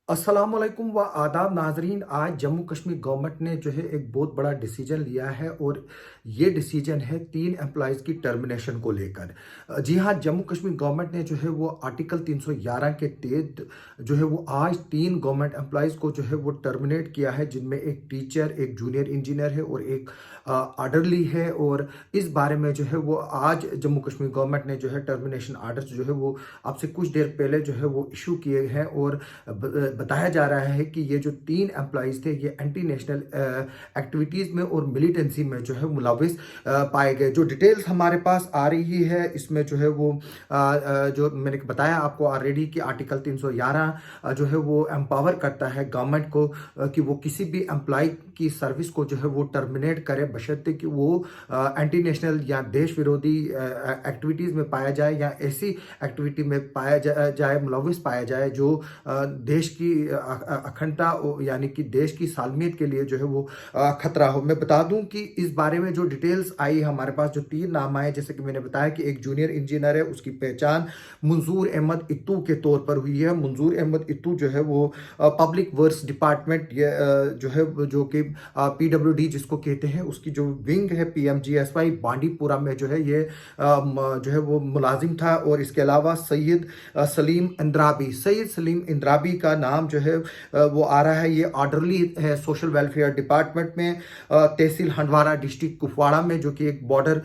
अस्सलामुअलैकुम व आदाब नाजरीन। आज जम्मू कश्मीर गवर्नमेंट ने जो है एक बहुत बड़ा डिसीजन लिया है और ये डिसीजन है 3 एम्प्लॉयज़ की टर्मिनेशन को लेकर। जी हाँ, जम्मू कश्मीर गवर्नमेंट ने जो है वो आर्टिकल 311 के तहत जो है वो आज 3 गवर्नमेंट एम्प्लॉयज़ को जो है वो टर्मिनेट किया है, जिनमें एक टीचर, एक जूनियर इंजीनियर है और एक आर्डरली है। और इस बारे में जो है वो आज जम्मू कश्मीर गवर्नमेंट ने जो है टर्मिनेशन आर्डर जो है वो अब से कुछ देर पहले जो है वो इशू किए हैं। और बताया जा रहा है कि ये जो 3 एम्प्लॉयज़ थे ये एंटी नेशनल एक्टिविटीज़ में और मिलिटेंसी में जो है मुलविस पाए गए। जो डिटेल्स हमारे पास आ रही है इसमें जो है वो जो मैंने बताया आपको ऑलरेडी कि आर्टिकल 311 जो है वो एम्पावर करता है गवर्नमेंट को कि वो किसी भी एम्प्लॉय की सर्विस को जो है वो टर्मिनेट करे, बशर्ते कि वो एंटी नेशनल या देश विरोधी एक्टिविटीज़ में पाया जाए या ऐसी एक्टिविटी में पाया जाए मुलविस पाया जाए जो देश की अखंडता यानी कि देश की सालमियत के लिए जो है वो खतरा हो। मैं बता दूं कि इस बारे में जो डिटेल्स आई हमारे पास, जो 3 नाम आए, जैसे कि मैंने बताया कि एक जूनियर इंजीनियर है, उसकी पहचान मंजूर अहमद इत्तू के तौर पर हुई है। मंजूर अहमद इत्तू जो है वो पब्लिक वर्क्स डिपार्टमेंट जो है जो कि PWD जिसको कहते हैं, उसकी जो विंग है PMGSY बांडीपुरा में जो है ये जो है वो मुलाजिम था। और इसके अलावा सैयद सलीम इंद्राबी का नाम जो है वो आ रहा है। ये ऑर्डरली है सोशल वेलफेयर डिपार्टमेंट में तहसील हंडवारा डिस्ट्रिक्ट कुपवाड़ा में, जो कि एक बॉर्डर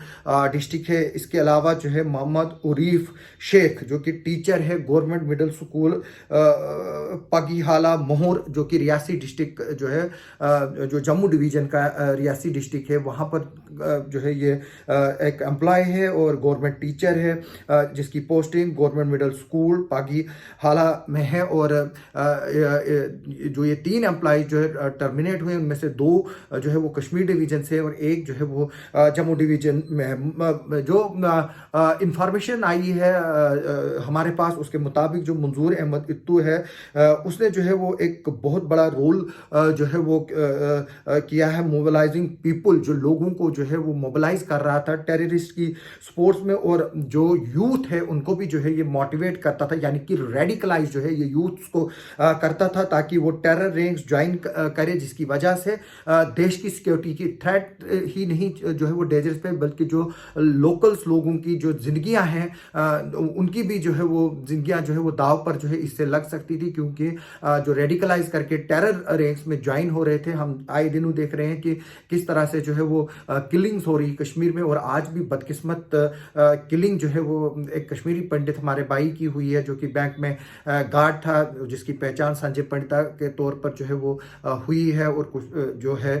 डिस्ट्रिक्ट है। इसके अलावा जो है मोहम्मद उरीफ शेख जो कि टीचर है गवर्नमेंट मिडिल स्कूल पगीहाला मोहर, जो कि रियासी डिस्ट्रिक्ट जो है जो जम्मू डिवीजन का रियासी डिस्ट्रिक्ट है, वहाँ पर जो है ये एक एम्प्लॉय है और गवर्नमेंट टीचर है जिसकी पोस्टिंग गवर्नमेंट मिडिल स्कूल पगीहाला में है। और जो ये 3 एम्प्लॉय जो है टर्मिनेट हुए, उनमें से 2 जो है वो कश्मीर डिवीजन से और एक जो है वो जम्मू डिवीजन में है। जो इंफॉर्मेशन आई है हमारे पास, उसके मुताबिक जो मंजूर अहमद इत्तू है उसने जो है वो एक बहुत बड़ा रोल जो है वो किया है मोबिलाइजिंग पीपल, जो लोगों को जो है वो मोबिलाइज कर रहा था टेररिस्ट की स्पोर्ट्स में। और जो यूथ है उनको भी जो है ये मोटिवेट करता था, यानी कि रेडिकलाइज जो है ये यूथ को करता था ताकि वो टेरर रैंक्स ज्वाइन करे, जिसकी वजह से देश की सिक्योरिटी की थ्रेट ही नहीं जो है वो डेजर्स पे, बल्कि जो लोकल्स लोगों की जो जिंदगियां हैं उनकी भी जो है वो जिंदगियां जो है वो दाव पर जो है इससे लग सकती थी। क्योंकि जो रेडिकलाइज करके टेरर रैंक्स में ज्वाइन हो रहे थे, हम आए दिनों देख रहे हैं कि किस तरह से जो है वो किलिंग्स हो रही कश्मीर में। और आज भी बदकिस्मत किलिंग जो है वो एक कश्मीरी पंडित हमारे भाई की हुई है, जो कि बैंक में गार्ड था, जिसकी पहचान संजय पंडिता के तौर पर जो है वो हुई है। और कुछ जो है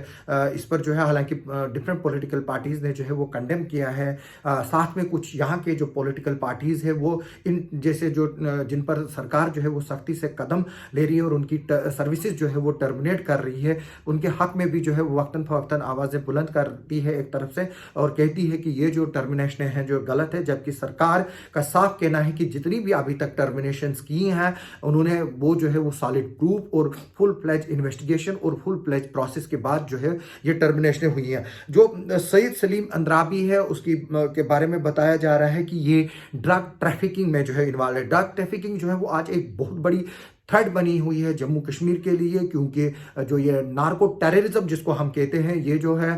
इस पर जो है हालांकि डिफरेंट पॉलिटिकल पार्टीज ने जो है वो कंडेम किया है। साथ में कुछ यहाँ के जो पॉलिटिकल पार्टीज है वो इन जैसे जो जिन पर सरकार जो है वो सख्ती से कदम ले रही है और उनकी सर्विसेज जो है वो टर्मिनेट कर रही है, उनके हक में भी जो है वो वक्तन फवक्तन आवाज़ें बुलंद करती है एक तरफ से, और कहती है कि ये जो टर्मिनेशन है जो गलत है। जबकि सरकार का साफ कहना है कि जितनी भी अभी तक टर्मिनेशन की हैं उन्होंने वो जो है वो सॉलिड प्रूफ और फुल फ्लेज इन्वेस्टिगेशन और फुल फ्लेज प्रोसेस के बाद जो है ये टर्मिनेशन हुई हैं। जो सैयद सलीम अंद्राबी है उसकी के बारे में बताया जा रहा है कि ये ड्रग ट्रैफिकिंग में जो है इन्वॉल्व है। ड्रग ट्रैफिकिंग जो है वो आज एक बहुत बड़ी थ्रेट बनी हुई है जम्मू कश्मीर के लिए, क्योंकि जो ये नार्को टेररिज्म जिसको हम कहते हैं, ये जो है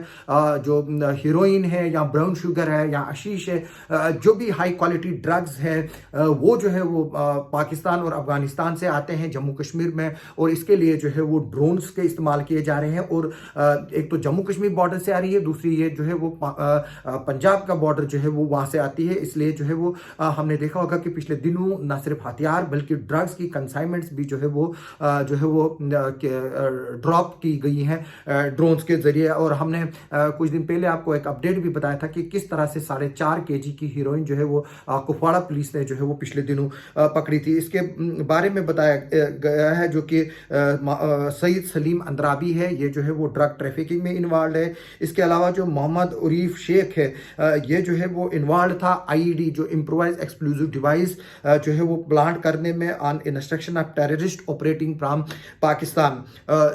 जो हीरोइन है या ब्राउन शुगर है या आशीष है, जो भी हाई क्वालिटी ड्रग्स है वो जो है वो पाकिस्तान और अफगानिस्तान से आते हैं जम्मू कश्मीर में। और इसके लिए जो है वो ड्रोन्स के इस्तेमाल किए जा रहे हैं। और एक तो जम्मू कश्मीर बॉर्डर से आ रही है, दूसरी ये जो है वो पंजाब का बॉर्डर जो है वो वहाँ से आती है। इसलिए जो है वो हमने देखा होगा कि पिछले दिनों न सिर्फ हथियार बल्कि ड्रग्स की कंसाइनमेंट्स जो है वो ड्रॉप की गई हैं ड्रोन्स के जरिए। और हमने कुछ दिन पहले आपको एक अपडेट भी बताया था कि किस तरह से 4.5 kg की हीरोइन जो है वो कुपवाड़ा पुलिस ने जो है वो पिछले दिनों पकड़ी थी। इसके बारे में बताया गया है जो कि सईद सलीम अंद्राबी है, ये जो है वो ड्रग ट्रैफिकिंग में इन्वॉल्व है। इसके अलावा जो मोहम्मद उरीफ शेख है ये जो है वो इन्वॉल्व था IED जो इम्प्रोवाइज एक्सप्लोजिव डिवाइस जो है वो प्लांट करने में on instruction of terrorist operating from Pakistan.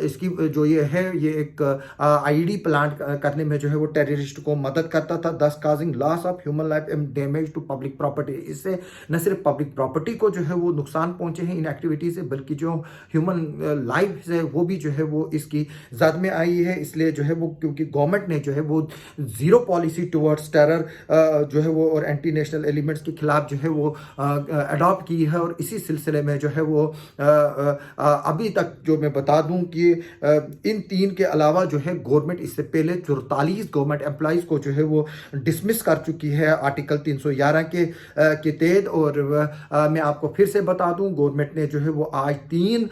इसकी जो ये है, ये एक आईडी प्लांट करने में जो है वो टेररिस्ट को मदद करता था, thus causing loss of human life and damage to public property. इससे न सिर्फ पब्लिक प्रॉपर्टी को जो है वो नुकसान पहुंचे हैं इन एक्टिविटी से, बल्कि जो ह्यूमन लाइफ है वो भी जो है वो इसकी जद में आई है। इसलिए जो है वो, क्योंकि गवर्नमेंट ने जो है वो जीरो पॉलिसी टुवर्ड्स टेरर जो है वो और एंटी नेशनल एलिमेंट्स के खिलाफ जो है वो अडॉप्ट की है। और इसी सिलसिले में जो है वो अभी तक जो मैं बता दूं कि इन तीन के अलावा जो है गवर्नमेंट इससे पहले 44 गवर्नमेंट एम्प्लॉइज को जो है वो डिसमिस कर चुकी है आर्टिकल 311 के तहत। और मैं आपको फिर से बता दूं, गवर्नमेंट ने जो है वो आज 3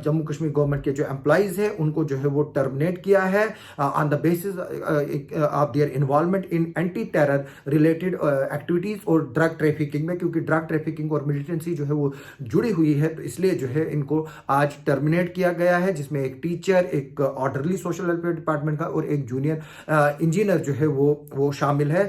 जम्मू कश्मीर गवर्नमेंट के जो एम्प्लॉइज हैं उनको जो है वो टर्मिनेट किया है on the basis of their involvement in anti terror related activities और ड्रग ट्रैफिकिंग में, क्योंकि ड्रग ट्रैफिकिंग और मिलिटेंसी जो है वो जुड़ी हुई है, तो इसलिए जो है इनको आज टर्मिनेट किया गया है, जिसमें एक टीचर, एक ऑर्डरली सोशल वेलफेयर डिपार्टमेंट का और एक जूनियर इंजीनियर जो है वो शामिल है।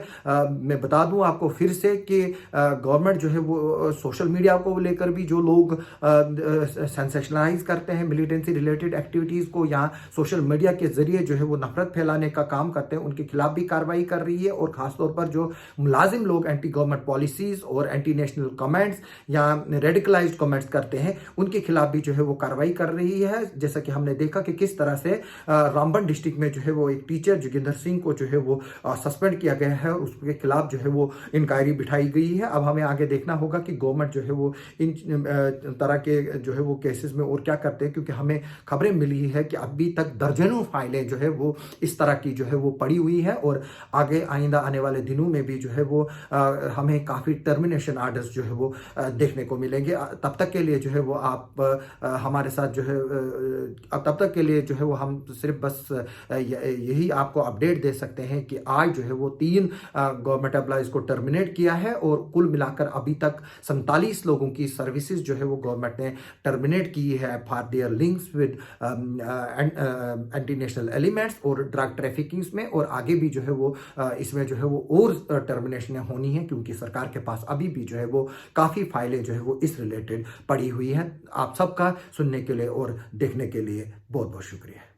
मैं बता दूं आपको फिर से कि गवर्नमेंट जो है वो सोशल मीडिया को लेकर भी जो लोग सेंसेशनलाइज करते हैं मिलिटेंसी रिलेटेड एक्टिविटीज को या सोशल मीडिया के जरिए जो है वो नफरत फैलाने का काम करते हैं, उनके खिलाफ भी कार्रवाई कर रही है। और खासतौर पर जो मुलाजिम लोग एंटी गवर्नमेंट पॉलिसीज और एंटी नेशनल कमेंट्स या रेडिकलाइज्ड कमेंट्स करते हैं, उनके खिलाफ भी जो है वो कार्रवाई कर रही है। जैसा कि हमने देखा कि किस तरह से रामबन डिस्ट्रिक्ट में जो है वो एक टीचर जोगिंदर सिंह को जो है वो सस्पेंड किया गया है, उसके खिलाफ जो है वो इंक्वायरी बिठाई गई है। अब हमें आगे देखना होगा कि गवर्नमेंट जो है वो इन तरह के जो है वो केसेस में और क्या करते हैं, क्योंकि हमें खबरें मिली है कि अभी तक दर्जनों फाइलें जो है वो इस तरह की जो है वो पड़ी हुई है। और आगे आइंदा आने वाले दिनों में भी जो है वो हमें काफ़ी टर्मिनेशन आर्डर्स जो है वो देखने को मिलेंगे। तब तक के लिए जो है वो आप हमारे साथ जो है तब तक के लिए जो है वो हम सिर्फ बस यही आपको अपडेट दे सकते हैं कि आज जो है वो 3 गवर्नमेंट एम्प्लॉइज को टर्मिनेट किया है और कुल मिलाकर अभी तक 47 लोगों की सर्विसेज जो है वो गवर्नमेंट ने टर्मिनेट की है for their links with anti national elements और ड्रग ट्रैफिकिंग में। और आगे भी जो है वो इसमें जो है वो और टर्मिनेशन होनी है, क्योंकि सरकार के पास अभी भी जो है वो काफ़ी फाइलें जो है वो इस रिलेटेड पड़ी हुई हैं। आप सबका सुनने के लिए और देखने के लिए बहुत बहुत शुक्रिया।